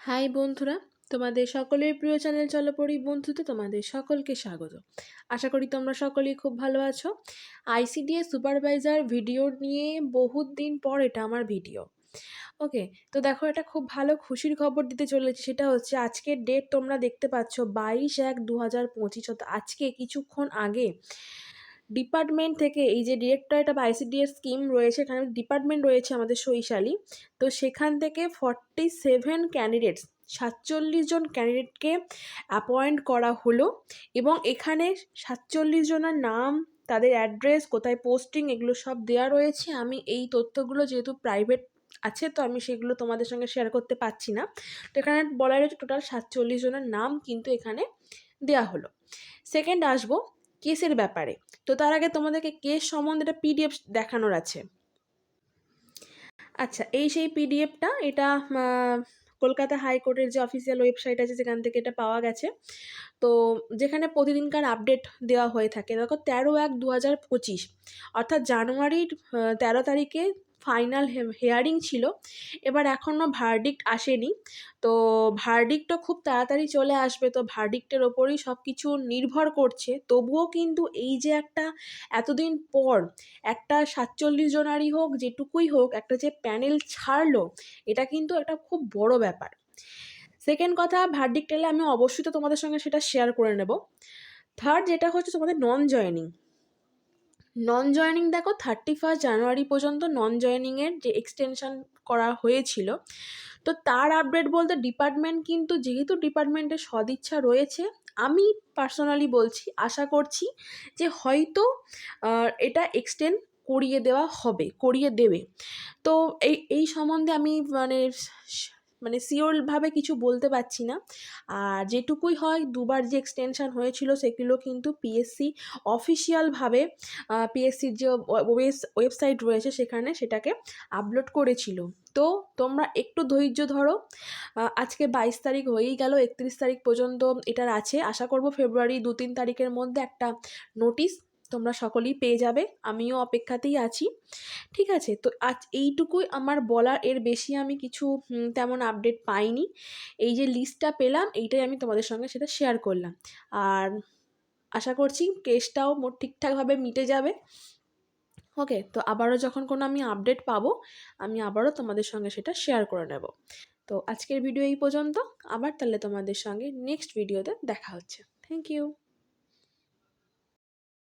High বন্ধুরা, তোমাদের সকলের প্রিয় চ্যানেল চলো পড়ি বন্ধুতে তোমাদের সকলকে স্বাগত। আশা করি তোমরা সকলেই খুব ভালো আছো। আইসিডিএস সুপারভাইজার ভিডিও নিয়ে বহুত দিন পর এটা আমার ভিডিও। ওকে, তো দেখো এটা খুব ভালো খুশির খবর দিতে চলেছি। সেটা হচ্ছে আজকের ডেট তোমরা দেখতে পাচ্ছ 22/1/2025। আজকে কিছুক্ষণ আগে ডিপার্টমেন্ট থেকে এই যে ডিরেক্টরেট অফ আইসিডিএস স্কিম রয়েছে, এখানে ডিপার্টমেন্ট রয়েছে আমাদের সৈশালী, তো সেখান থেকে 47 ক্যান্ডিডেটস 47 জন ক্যান্ডিডেটকে অ্যাপয়েন্ট করা হলো এবং এখানে 47 জনের নাম, তাদের অ্যাড্রেস, কোথায় পোস্টিং, এগুলো সব দেওয়া রয়েছে। আমি এই তথ্যগুলো যেহেতু প্রাইভেট আছে তো আমি সেগুলো তোমাদের সঙ্গে শেয়ার করতে পারছি না। তো এখানে বলা রয়েছে টোটাল 47 জনের নাম কিন্তু এখানে দেওয়া হলো। সেকেন্ড আসবো কেসের ব্যাপারে। তো তার আগে তোমাদেরকে কেস সম্বন্ধে একটা পিডিএফ দেখানোর আছে। আচ্ছা, এই সেই পিডিএফটা, এটা কলকাতা হাইকোর্টের যে অফিসিয়াল ওয়েবসাইট আছে সেখান থেকে এটা পাওয়া গেছে। তো যেখানে প্রতিদিনকার আপডেট দেওয়া হয়ে থাকে। দেখো 13/1/2025 অর্থাৎ জানুয়ারির 13 তারিখে ফাইনাল হেয়ারিং ছিল। এবার এখনও ভার্ডিক্ট আসেনি, তো ভার্ডিক্টও খুব তাড়াতাড়ি চলে আসবে। তো ভার্ডিক্টের ওপরই সব কিছু নির্ভর করছে। তবুও কিন্তু এই যে একটা এতদিন পর একটা 47 জনারই হোক যেটুকুই হোক একটা যে প্যানেল ছাড়লো, এটা কিন্তু একটা খুব বড় ব্যাপার। সেকেন্ড কথা, ভার্ডিক্ট এলে আমি অবশ্যই তো তোমাদের সঙ্গে সেটা শেয়ার করে নেব। থার্ড যেটা হচ্ছে তোমাদের নন জয়েনিং দেখো 31 জানুয়ারি পর্যন্ত নন জয়েনিংয়ের যে এক্সটেনশন করা হয়েছিল, তো তার আপডেট বলতে ডিপার্টমেন্ট কিন্তু যেহেতু ডিপার্টমেন্টের সদিচ্ছা রয়েছে, আমি পার্সোনালি বলছি আশা করছি যে হয়তো এটা এক্সটেন্ড করিয়ে দেবে। তো এই সম্বন্ধে আমি মানে শিওরভাবে কিছু বলতে পারছি না। আর যেটুকুই হয়, দুবার যে এক্সটেনশন হয়েছিল সেগুলো কিন্তু পিএসসি অফিসিয়ালভাবে পিএসসির যে ওয়েবসাইট রয়েছে সেখানে সেটাকে আপলোড করেছিল। তো তোমরা একটু ধৈর্য ধরো। আজকে 22 তারিখ হয়েই গেল, 31 তারিখ পর্যন্ত এটার আছে। আশা করব ফেব্রুয়ারি 2-3 তারিখের মধ্যে একটা নোটিশ তোমরা সকলেই পেয়ে যাবে। আমিও অপেক্ষাতেই আছি। ঠিক আছে, তো আজ এইটুকুই আমার বলার, এর বেশি আমি কিছু তেমন আপডেট পাইনি। এই যে লিস্টটা পেলাম এইটাই আমি তোমাদের সঙ্গে সেটা শেয়ার করলাম। আর আশা করছি কেসটাও ঠিকঠাকভাবে মিটে যাবে। ওকে, তো আবারও যখন কোনো আমি আপডেট পাবো আমি আবারও তোমাদের সঙ্গে সেটা শেয়ার করে নেব। তো আজকের ভিডিও এই পর্যন্ত। আবার তাহলে তোমাদের সঙ্গে নেক্সট ভিডিওতে দেখা হচ্ছে। Thank you.